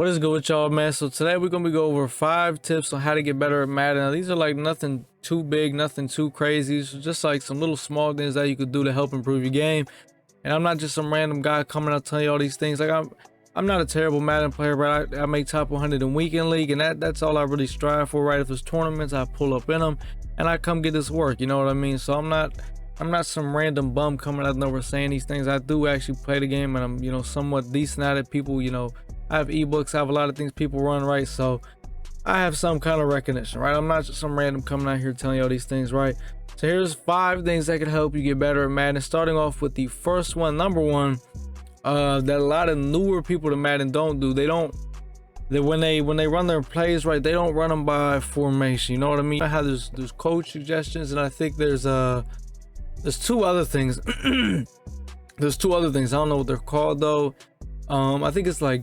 What is good with y'all, man? So today we're gonna be going over 5 tips on how to get better at Madden. Now, these are like nothing too big, nothing too crazy. It's just like some little small things that you could do to help improve your game. And I'm not just some random guy coming out telling you all these things. Like I'm not a terrible Madden player, but I make top 100 in weekend league, and that's all I really strive for, right? If there's tournaments, I pull up in them and I come get this work. You know what I mean? So I'm not some random bum coming out of nowhere saying these things. I do actually play the game, and I'm somewhat decent at it. People, I have ebooks, I have a lot of things people run, right? So I have some kind of recognition, right? I'm not just some random coming out here telling you all these things, right? So here's 5 things that can help you get better at Madden. Starting off with the first one, number one, that a lot of newer people to Madden don't do. When they run their plays, right, they don't run them by formation. You know what I mean? I have there's coach suggestions, and I think there's 2 other things. There's 2 other things. I don't know what they're called though. I think it's like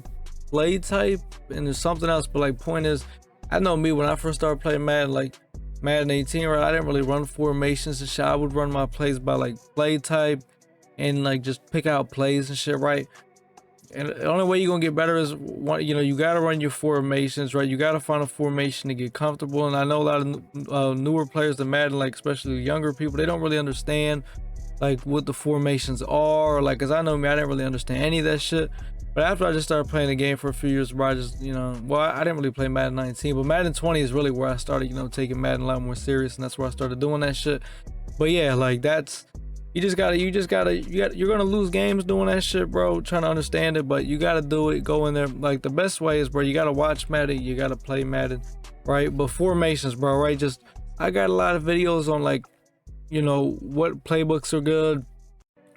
play type, and there's something else, but like point is, I know me when I first started playing Madden, like Madden 18, right, I didn't really run formations and shit. I would run my plays by like play type and like just pick out plays and shit, right? And the only way you're gonna get better is you gotta run your formations, right? You gotta find a formation to get comfortable. And I know a lot of newer players to Madden, like especially younger people, they don't really understand like what the formations are, like, cause I know me, I didn't really understand any of that shit. But after I just started playing the game for a few years, where I just, well, I didn't really play Madden 19, but Madden 20 is really where I started, taking Madden a lot more serious, and that's where I started doing that shit. But yeah, like you're gonna lose games doing that shit, bro, trying to understand it, but you gotta do it, go in there. Like the best way is, bro, you gotta watch Madden, you gotta play Madden, right? But formations, bro, right? I got a lot of videos on like, what playbooks are good,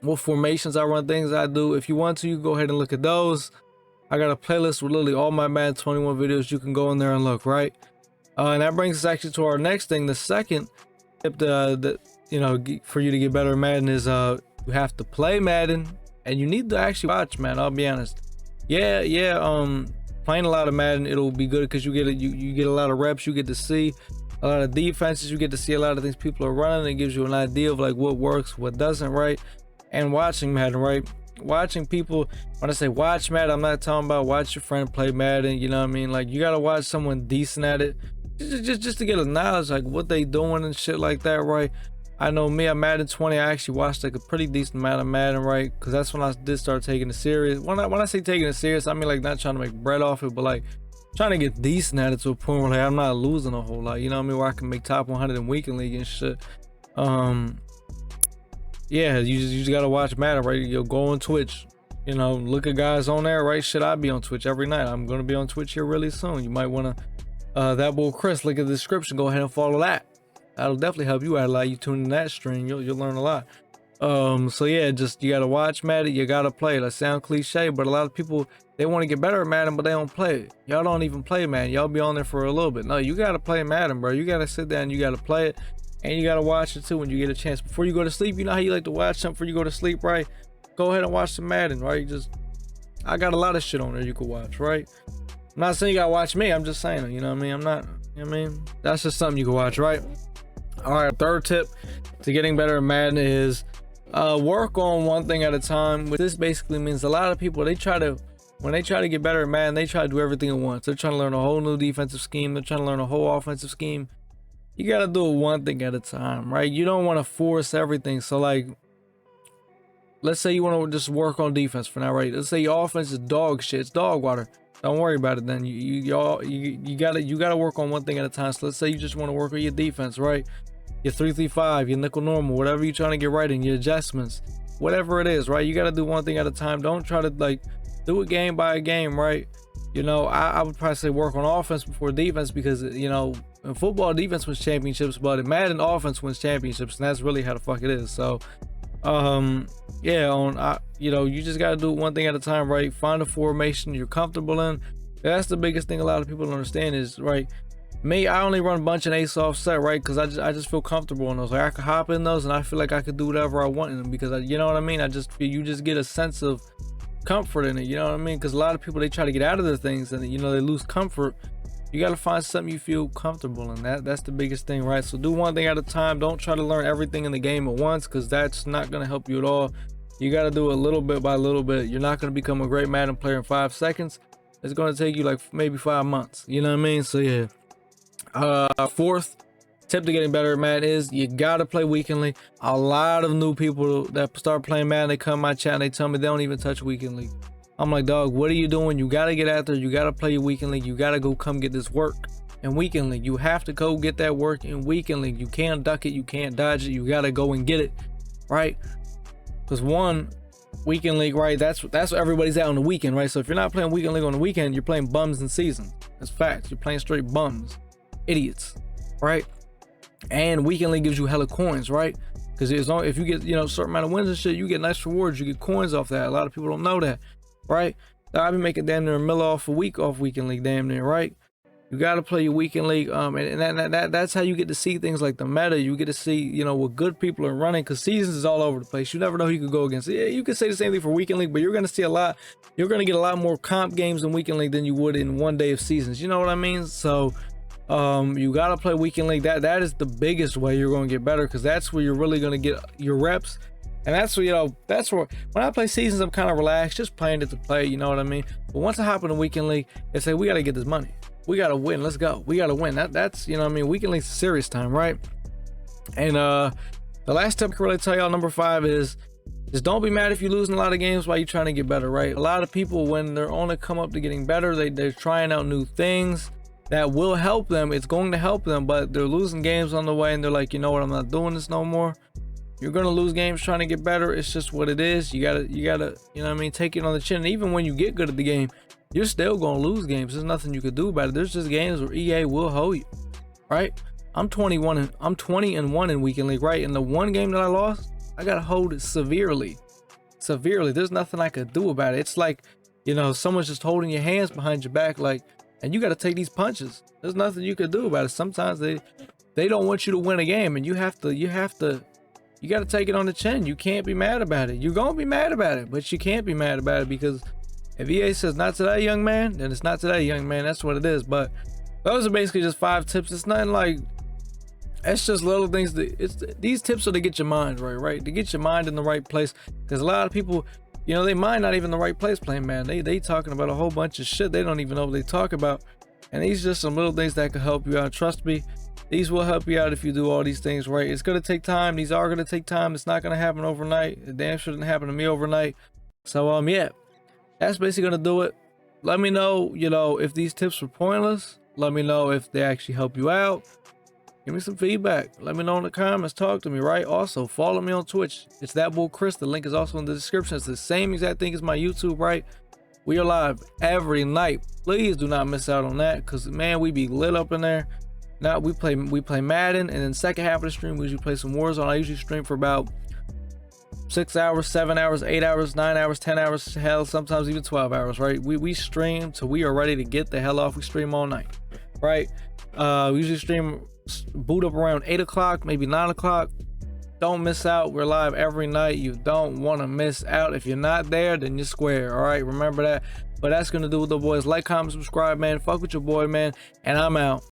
what formations I run, things I do. If you want to, you can go ahead and look at those. I got a playlist with literally all my Madden 21 videos. You can go in there and look, right? And that brings us actually to our next thing. The second tip for you to get better at Madden is you have to play Madden, and you need to actually watch Madden. I'll be honest. Yeah. Playing a lot of Madden, it'll be good because you get a lot of reps. You get to see a lot of defenses. You get to see a lot of things people are running. It gives you an idea of like what works, what doesn't, right? And watching Madden, right? Watching people, when I say watch Madden, I'm not talking about watch your friend play Madden, you know what I mean? Like, you gotta watch someone decent at it, just to get a knowledge, like what they doing and shit like that, right? I know me, at Madden 20, I actually watched like a pretty decent amount of Madden, right? Because that's when I did start taking it serious. When I say taking it serious, I mean like not trying to make bread off it, but like trying to get decent at it to a point where like I'm not losing a whole lot, you know what I mean? Where I can make top 100 in weekend league and shit. Yeah, you just gotta watch Madden, right? You'll go on Twitch, look at guys on there, right? Shit, I be on Twitch every night. I'm gonna be on Twitch here really soon. You might wanna, that bull Chris, look at the description, go ahead and follow that. That'll definitely help you out a lot. You tune in that stream, you'll learn a lot. So yeah, you gotta watch Madden, you gotta play it. That sound cliche, but a lot of people, they want to get better at Madden, but they don't play it. Y'all don't even play Madden. Y'all be on there for a little bit. No, you gotta play Madden, bro. You gotta sit down, you gotta play it. And you gotta watch it too when you get a chance. Before you go to sleep, you know how you like to watch something before you go to sleep, right? Go ahead and watch some Madden, right? I got a lot of shit on there you can watch, right? I'm not saying you gotta watch me, I'm just saying, you know what I mean? I'm not, that's just something you can watch, right? All right, third tip to getting better at Madden is work on one thing at a time. This basically means a lot of people, when they try to get better at Madden, they try to do everything at once. They're trying to learn a whole new defensive scheme. They're trying to learn a whole offensive scheme. You gotta do it one thing at a time, right? You don't want to force everything. So like, let's say you want to just work on defense for now, right? Let's say your offense is dog shit, it's dog water. Don't worry about it then. You gotta work on one thing at a time. So let's say you just want to work on your defense, right? Your 3-3-5, your nickel normal, whatever you're trying to get right in, your adjustments, whatever it is, right? You gotta do one thing at a time. Don't try to like do it game by game, right? I would probably say work on offense before defense, because in football, defense wins championships, but in Madden, offense wins championships, and that's really how the fuck it is. So yeah, you just gotta do one thing at a time, right? Find a formation you're comfortable in. That's the biggest thing a lot of people don't understand is, right, me, I only run a bunch of ace offset, right? Because I just feel comfortable in those. Like I could hop in those and I feel like I could do whatever I want in them, because you know what I mean? You just get a sense of comfort in it, you know what I mean? Because a lot of people, they try to get out of their things and they lose comfort. You got to find something you feel comfortable in. That's the biggest thing, right? So do one thing at a time. Don't try to learn everything in the game at once, because that's not going to help you at all. You got to do it little bit by little bit. You're not going to become a great Madden player in 5 seconds. It's going to take you like maybe 5 months. You know what I mean? So yeah. Fourth tip to getting better at Madden is you gotta play Weekend League. A lot of new people that start playing Madden, they come to my chat and they tell me they don't even touch Weekend League. I'm like, dog, what are you doing? You gotta get out there. You gotta play your Weekend League. You gotta go come get this work in Weekend League. You have to go get that work in Weekend League. You can't duck it. You can't dodge it. You gotta go and get it, right? Because one, Weekend League, right? That's what everybody's out on the weekend, right? So if you're not playing Weekend League on the weekend, you're playing bums in season. That's facts. You're playing straight bums, idiots, right? And Weekend League gives you hella coins, right? Because if you get, a certain amount of wins and shit, you get nice rewards. You get coins off that. A lot of people don't know that, right? I've been making damn near $1 million off a week off Weekend League, damn near, right? You got to play your Weekend League, and that's how you get to see things like the meta. You get to see, what good people are running, because seasons is all over the place. You never know who you could go against. Yeah, you could say the same thing for Weekend League, but you're going to see a lot. You're going to get a lot more comp games in Weekend League than you would in one day of seasons. You know what I mean? So you got to play Weekend League. That is the biggest way you're going to get better, because that's where you're really going to get your reps. And that's where, that's where, when I play seasons, I'm kind of relaxed, just playing it to play, you know what I mean? But once I hop in the Weekend League, they say, we got to get this money. We got to win. Let's go. We got to win. That's, Weekend League's serious time, right? And the last tip I can really tell y'all, number 5, is just don't be mad if you're losing a lot of games while you're trying to get better, right? A lot of people, when they're on the come up to getting better, they're trying out new things that will help them. It's going to help them, but they're losing games on the way, and they're like, you know what? I'm not doing this no more. You're gonna lose games trying to get better. It's just what it is. You gotta, take it on the chin. And even when you get good at the game, you're still gonna lose games. There's nothing you could do about it. There's just games where EA will hold you, right? I'm 20 and 1 in Weekend League, right? And the one game that I lost, I got hold it severely. There's nothing I could do about it. It's like, someone's just holding your hands behind your back, like, and you got to take these punches. There's nothing you could do about it. Sometimes they don't want you to win a game, and you got to take it on the chin. You can't be mad about it. You're going to be mad about it, but you can't be mad about it, because if EA says not today, young man, then it's not today, young man. That's what it is. But those are basically just 5 tips. It's nothing like, it's just little things. These tips are to get your mind right? To get your mind in the right place. Because a lot of people, they mind not even in the right place playing Madden. They talking about a whole bunch of shit they don't even know what they talk about. And these are just some little things that can help you out. Trust me. These will help you out if you do all these things right. It's going to take time. These are going to take time. It's not going to happen overnight. It damn sure didn't happen to me overnight. So, yeah, that's basically going to do it. Let me know, if these tips were pointless. Let me know if they actually help you out. Give me some feedback. Let me know in the comments. Talk to me, right? Also, follow me on Twitch. It's That Bull Chris. The link is also in the description. It's the same exact thing as my YouTube, right? We are live every night. Please do not miss out on that, because, man, we be lit up in there. Now we play Madden, and then second half of the stream we usually play some Warzone. I usually stream for about 6 hours, 7 hours, 8 hours, 9 hours, 10 hours, hell, sometimes even 12 hours, right? We stream till we are ready to get the hell off. We stream all night, right? We usually stream, boot up around 8 o'clock, maybe 9 o'clock. Don't miss out. We're live every night. You don't want to miss out. If you're not there, then you're square, all right? Remember that. But that's going to do with the boys. Like, comment, subscribe, man. Fuck with your boy, man. And I'm out.